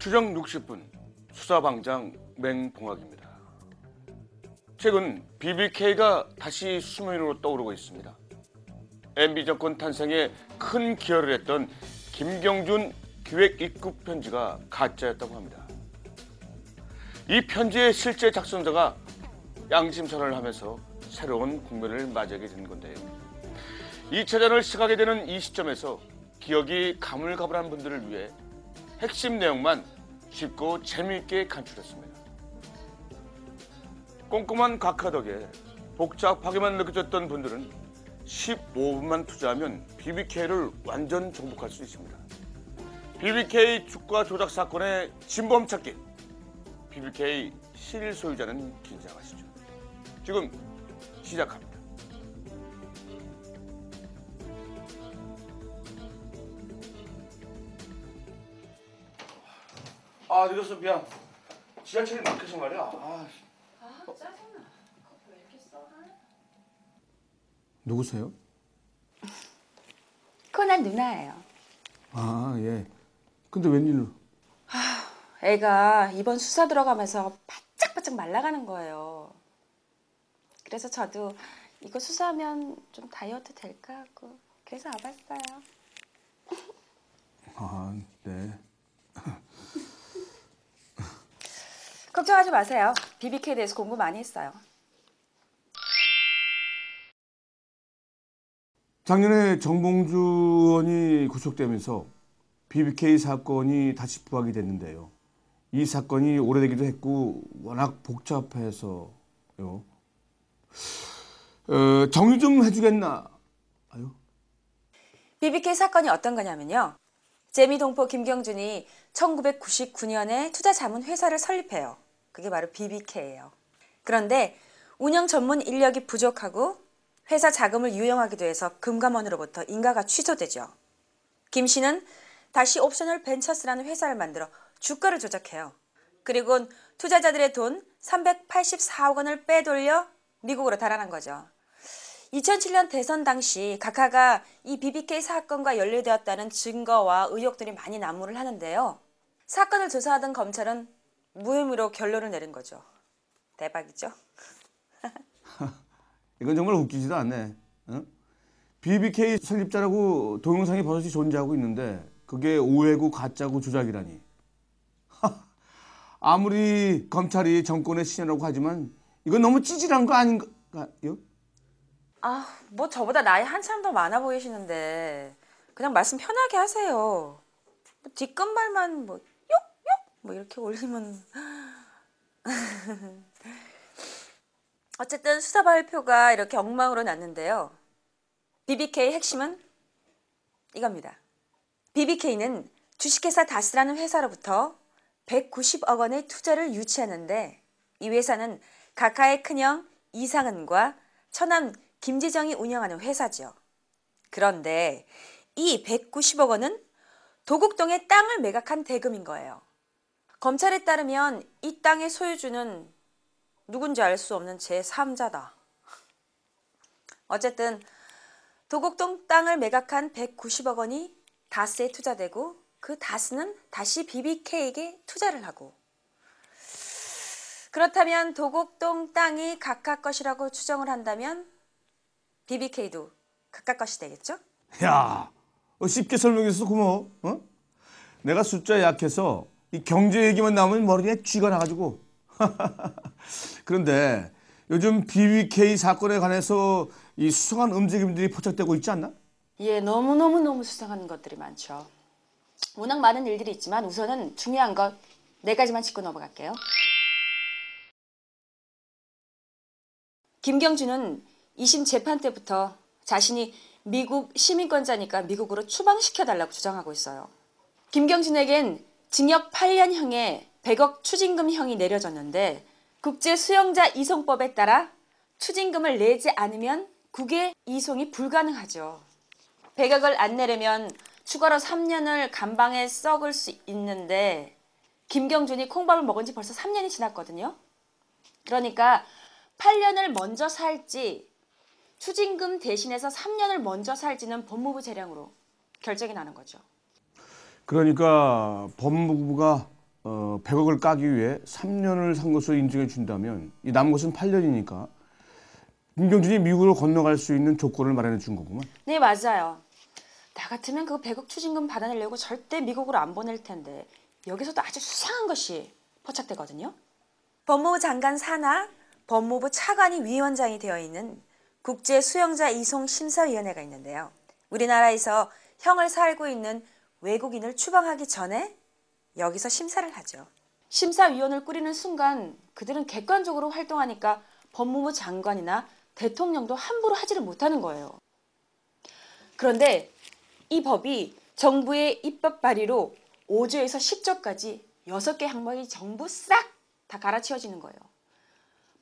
추정 60분 수사방장 맹봉학입니다. 최근 BBK가 다시 수면 위로 떠오르고 있습니다. MB 정권 탄생에 큰 기여를 했던 김경준 기획 입국 편지가 가짜였다고 합니다. 이 편지의 실제 작성자가 양심선언을 하면서 새로운 국면을 맞이하게 된 건데요. 2차전을 시작하게 되는 이 시점에서 기억이 가물가물한 분들을 위해 핵심 내용만 쉽고 재미있게 간추렸습니다. 꼼꼼한 각하 덕에 복잡하게만 느껴졌던 분들은 15분만 투자하면 BBK를 완전 정복할 수 있습니다. BBK 주가 조작 사건의 진범 찾기. BBK 실일 소유자는 긴장하시죠. 지금 시작합니다. 늦었어. 미안. 지하철이 막혀서 말이야. 짜증나. 커피 왜 이렇게 써? 누구세요? 코난 누나예요. 예. 근데 웬일로? 애가 이번 수사 들어가면서 바짝바짝 말라가는 거예요. 그래서 저도 이거 수사하면 좀 다이어트 될까 하고 그래서 와봤어요. 네. 걱정하지 마세요. BBK에 대해서 공부 많이 했어요. 작년에 정봉주 의원이 구속되면서 BBK 사건이 다시 부각이 됐는데요. 이 사건이 오래되기도 했고 워낙 복잡해서요. 정리 좀 해주겠나? BBK 사건이 어떤 거냐면요. 재미동포 김경준이 1999년에 투자자문회사를 설립해요. 그게 바로 BBK예요. 그런데 운영 전문 인력이 부족하고 회사 자금을 유용하기도 해서 금감원으로부터 인가가 취소되죠. 김 씨는 다시 옵셔널 벤처스라는 회사를 만들어 주가를 조작해요. 그리고 투자자들의 돈 384억 원을 빼돌려 미국으로 달아난 거죠. 2007년 대선 당시 각하가 이 BBK 사건과 연루되었다는 증거와 의혹들이 많이 난무를 하는데요. 사건을 조사하던 검찰은 무혐의로 결론을 내린 거죠. 대박이죠? 이건 정말 웃기지도 않네. BBK 설립자라고 동영상이 버젓이 존재하고 있는데 그게 오해고 가짜고 조작이라니. 아무리 검찰이 정권의 신여라고 하지만 이건 너무 찌질한 거 아닌가요? 뭐 저보다 나이 한참 더 많아 보이시는데 그냥 말씀 편하게 하세요. 뭐 뒷끝말만 욕욕 이렇게 올리면 어쨌든 수사 발표가 이렇게 엉망으로 났는데요. BBK 핵심은 이겁니다. BBK는 주식회사 다스라는 회사로부터 190억 원의 투자를 유치하는데 이 회사는 각하의 큰형 이상은과 처남 김지정이 운영하는 회사죠. 그런데 이 190억 원은 도곡동의 땅을 매각한 대금인 거예요. 검찰에 따르면 이 땅의 소유주는 누군지 알 수 없는 제3자다. 어쨌든 도곡동 땅을 매각한 190억 원이 다스에 투자되고 그 다스는 다시 BBK에게 투자를 하고 그렇다면 도곡동 땅이 각하 것이라고 추정을 한다면 BBK도 각하 것이 되겠죠? 야, 쉽게 설명해서 고마워. 내가 숫자 약해서 이 경제 얘기만 나오면 머리에 쥐가 나가지고. 그런데 요즘 BBK 사건에 관해서 이 수상한 움직임들이 포착되고 있지 않나? 예, 너무 수상한 것들이 많죠. 워낙 많은 일들이 있지만 우선은 중요한 것 4가지만 짚고 넘어갈게요. 김경준은 2심 재판 때부터 자신이 미국 시민권자니까 미국으로 추방시켜달라고 주장하고 있어요. 김경준에겐 징역 8년형에 100억 추징금형이 내려졌는데 국제수용자 이송법에 따라 추징금을 내지 않으면 국외 이송이 불가능하죠. 100억을 안 내려면 추가로 3년을 감방에 썩을 수 있는데 김경준이 콩밥을 먹은 지 벌써 3년이 지났거든요. 그러니까 8년을 먼저 살지 추징금 대신해서 3년을 먼저 살지는 법무부 재량으로 결정이 나는 거죠. 그러니까 법무부가 100억을 까기 위해 3년을 산 것으로 인정해 준다면 이 남은 것은 8년이니까 김경준이 미국으로 건너갈 수 있는 조건을 마련해 준 거구만. 네, 맞아요. 나 같으면 그 100억 추징금 받아내려고 절대 미국으로 안 보낼 텐데 여기서도 아주 수상한 것이 포착되거든요. 법무부 장관 산하 법무부 차관이 위원장이 되어 있는 국제수용자 이송심사위원회가 있는데요. 우리나라에서 형을 살고 있는 외국인을 추방하기 전에 여기서 심사를 하죠. 심사위원을 꾸리는 순간 그들은 객관적으로 활동하니까 법무부 장관이나 대통령도 함부로 하지를 못하는 거예요. 그런데 이 법이 정부의 입법 발의로 5조에서 10조까지 6개 항목이 전부 싹 다 갈아치워지는 거예요.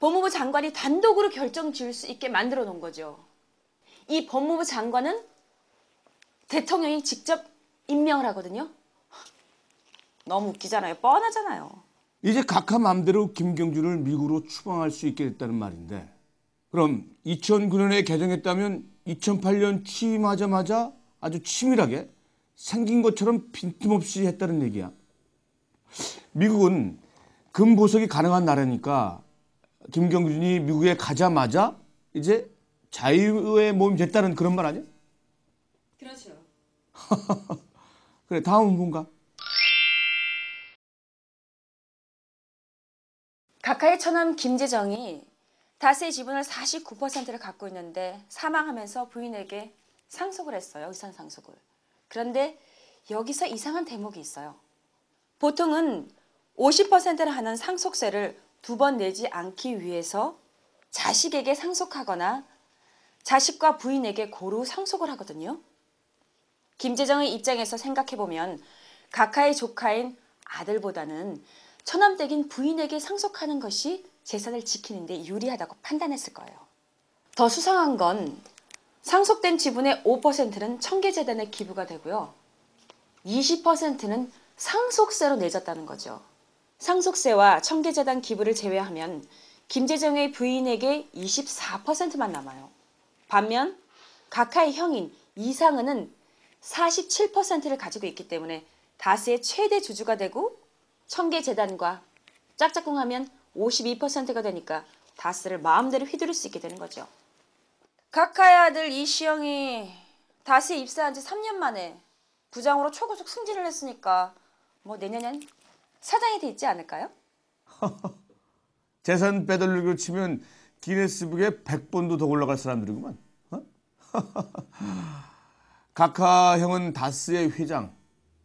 법무부 장관이 단독으로 결정 지을 수 있게 만들어 놓은 거죠. 이 법무부 장관은 대통령이 직접 임명을 하거든요. 너무 웃기잖아요. 뻔하잖아요. 이제 각하 맘대로 김경준을 미국으로 추방할 수 있게 됐다는 말인데 그럼 2009년에 개정했다면 2008년 취임하자마자 아주 치밀하게 생긴 것처럼 빈틈없이 했다는 얘기야. 미국은 금보석이 가능한 나라니까 김경준이 미국에 가자마자 이제 자유의 몸이 됐다는 그런 말 아니야? 그렇죠. 그래, 다음은 뭔가? 각하의 처남 김재정이 다스의 지분을 49%를 갖고 있는데 사망하면서 부인에게 상속을 했어요. 의산 상속을. 그런데 여기서 이상한 대목이 있어요. 보통은 50%를 하는 상속세를 2번 내지 않기 위해서 자식에게 상속하거나 자식과 부인에게 고루 상속을 하거든요. 김재정의 입장에서 생각해보면 각하의 조카인 아들보다는 처남댁인 부인에게 상속하는 것이 재산을 지키는 데 유리하다고 판단했을 거예요. 더 수상한 건 상속된 지분의 5%는 청계재단에 기부가 되고요. 20%는 상속세로 내졌다는 거죠. 상속세와 청계재단 기부를 제외하면 김재정의 부인에게 24%만 남아요. 반면 각하의 형인 이상은은 47%를 가지고 있기 때문에 다스의 최대 주주가 되고 청계재단과 짝짝꿍하면 52%가 되니까 다스를 마음대로 휘두를 수 있게 되는 거죠. 각하의 아들 이시영이 다스에 입사한 지 3년 만에 부장으로 초고속 승진을 했으니까 뭐 내년엔 사장이 돼 있지 않을까요? 재산 빼돌리기로 치면 기네스북에 100번도 더 올라갈 사람들이구만. 어? 각하 형은 다스의 회장,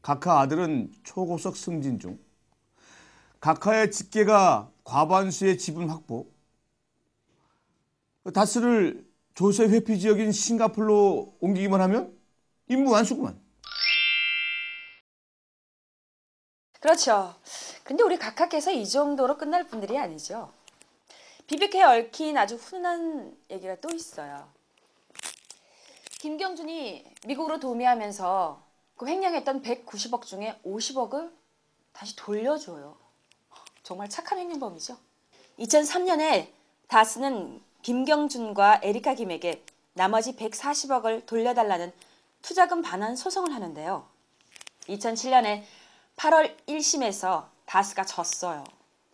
각하 아들은 초고속 승진 중, 각하의 직계가 과반수의 지분 확보, 다스를 조세 회피 지역인 싱가포르로 옮기기만 하면 임무 완수구만. 그렇죠. 근데 우리 각하께서 이 정도로 끝날 분들이 아니죠. BBK에 얽힌 아주 훈훈한 얘기가 또 있어요. 김경준이 미국으로 도미하면서 그 횡령했던 190억 중에 50억을 다시 돌려줘요. 정말 착한 횡령범이죠. 2003년에 다스는 김경준과 에리카 김에게 나머지 140억을 돌려달라는 투자금 반환 소송을 하는데요. 2007년에 8월 1심에서 다스가 졌어요.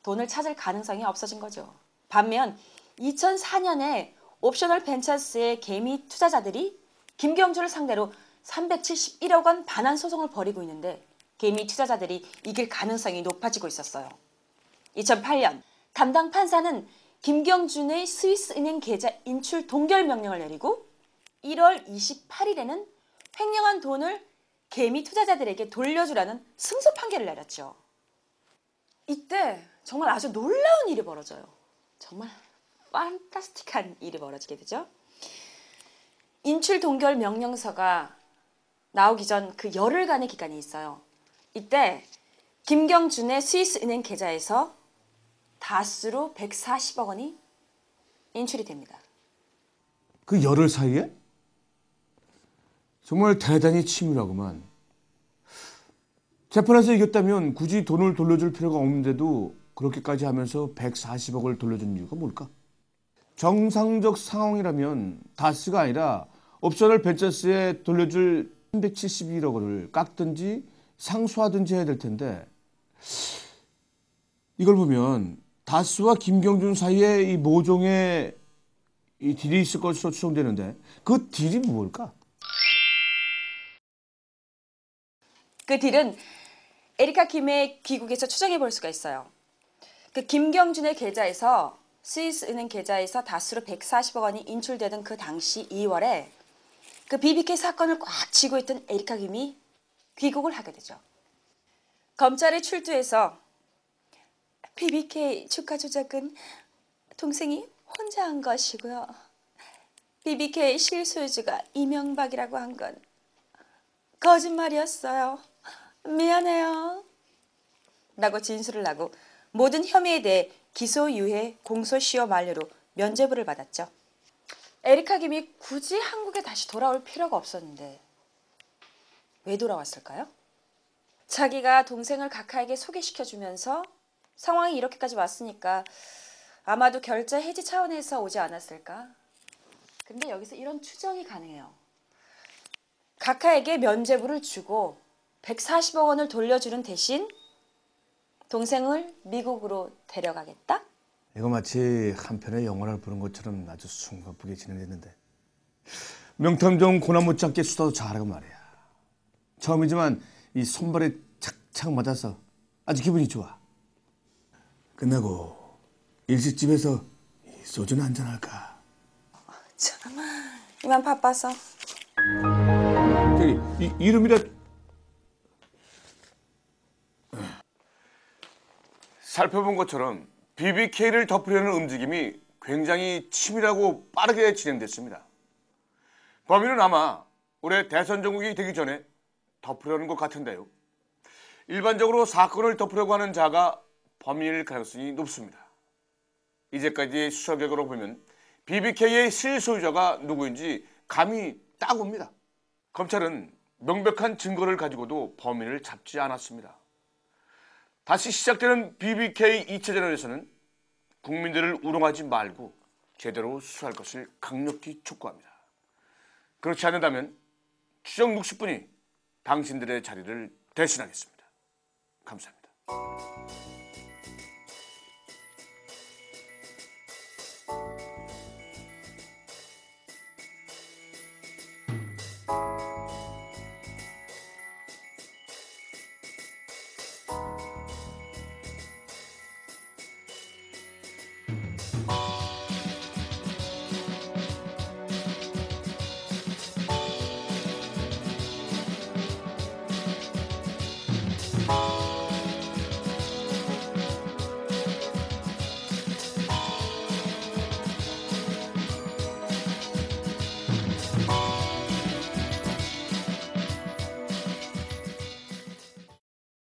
돈을 찾을 가능성이 없어진 거죠. 반면 2004년에 옵셔널 벤처스의 개미 투자자들이 김경준을 상대로 371억 원 반환 소송을 벌이고 있는데 개미 투자자들이 이길 가능성이 높아지고 있었어요. 2008년 담당 판사는 김경준의 스위스 은행 계좌 인출 동결 명령을 내리고 1월 28일에는 횡령한 돈을 개미 투자자들에게 돌려주라는 승소 판결을 내렸죠. 이때 정말 아주 놀라운 일이 벌어져요. 정말 판타스틱한 일이 벌어지게 되죠. 인출 동결 명령서가 나오기 전 그 열흘간의 기간이 있어요. 이때 김경준의 스위스 은행 계좌에서 다스로 140억 원이 인출이 됩니다. 그 열흘 사이에? 정말 대단히 치밀하구만. 재판에서 이겼다면 굳이 돈을 돌려줄 필요가 없는데도 그렇게까지 하면서 140억을 돌려준 이유가 뭘까? 정상적 상황이라면 다스가 아니라 옵셔널 벤처스에 돌려줄 371억 원을 깎든지 상수하든지 해야 될 텐데 이걸 보면 다스와 김경준 사이에 이 모종의 이 딜이 있을 것으로 추정되는데 그 딜이 뭘까? 그 딜은 에리카 김의 귀국에서 추정해 볼 수가 있어요. 그 김경준의 계좌에서 스위스 은행 계좌에서 다수로 140억 원이 인출되던 그 당시 2월에 그 BBK 사건을 꽉 쥐고 있던 에리카 김이 귀국을 하게 되죠. 검찰에 출두해서 BBK 주가 조작은 동생이 혼자 한 것이고요. BBK 실소유주가 이명박이라고 한 건 거짓말이었어요. 미안해요. 라고 진술을 하고 모든 혐의에 대해 기소유예 공소시효 만료로 면죄부를 받았죠. 에리카 김이 굳이 한국에 다시 돌아올 필요가 없었는데 왜 돌아왔을까요? 자기가 동생을 각하에게 소개시켜주면서 상황이 이렇게까지 왔으니까 아마도 결제 해지 차원에서 오지 않았을까? 근데 여기서 이런 추정이 가능해요. 각하에게 면죄부를 주고 140억 원을 돌려주는 대신 동생을 미국으로 데려가겠다? 이거 마치 한 편의 영화를 보는 것처럼 아주 숨가쁘게 진행됐는데 명탐정 고난 못지않게 수다도 잘하고 말이야. 처음이지만 이 손발에 착착 맞아서 아주 기분이 좋아. 끝나고 일식집에서 소주나 한잔 할까? 참, 이만 바빠서. 저기 이름이라 살펴본 것처럼 BBK를 덮으려는 움직임이 굉장히 치밀하고 빠르게 진행됐습니다. 범인은 아마 올해 대선 전국이 되기 전에 덮으려는 것 같은데요. 일반적으로 사건을 덮으려고 하는 자가 범인일 가능성이 높습니다. 이제까지의 수사 결과로 보면 BBK의 실소유자가 누구인지 감이 딱 옵니다. 검찰은 명백한 증거를 가지고도 범인을 잡지 않았습니다. 다시 시작되는 BBK 2차전에서는 국민들을 우롱하지 말고 제대로 수사할 것을 강력히 촉구합니다. 그렇지 않는다면 추정 60분이 당신들의 자리를 대신하겠습니다. 감사합니다.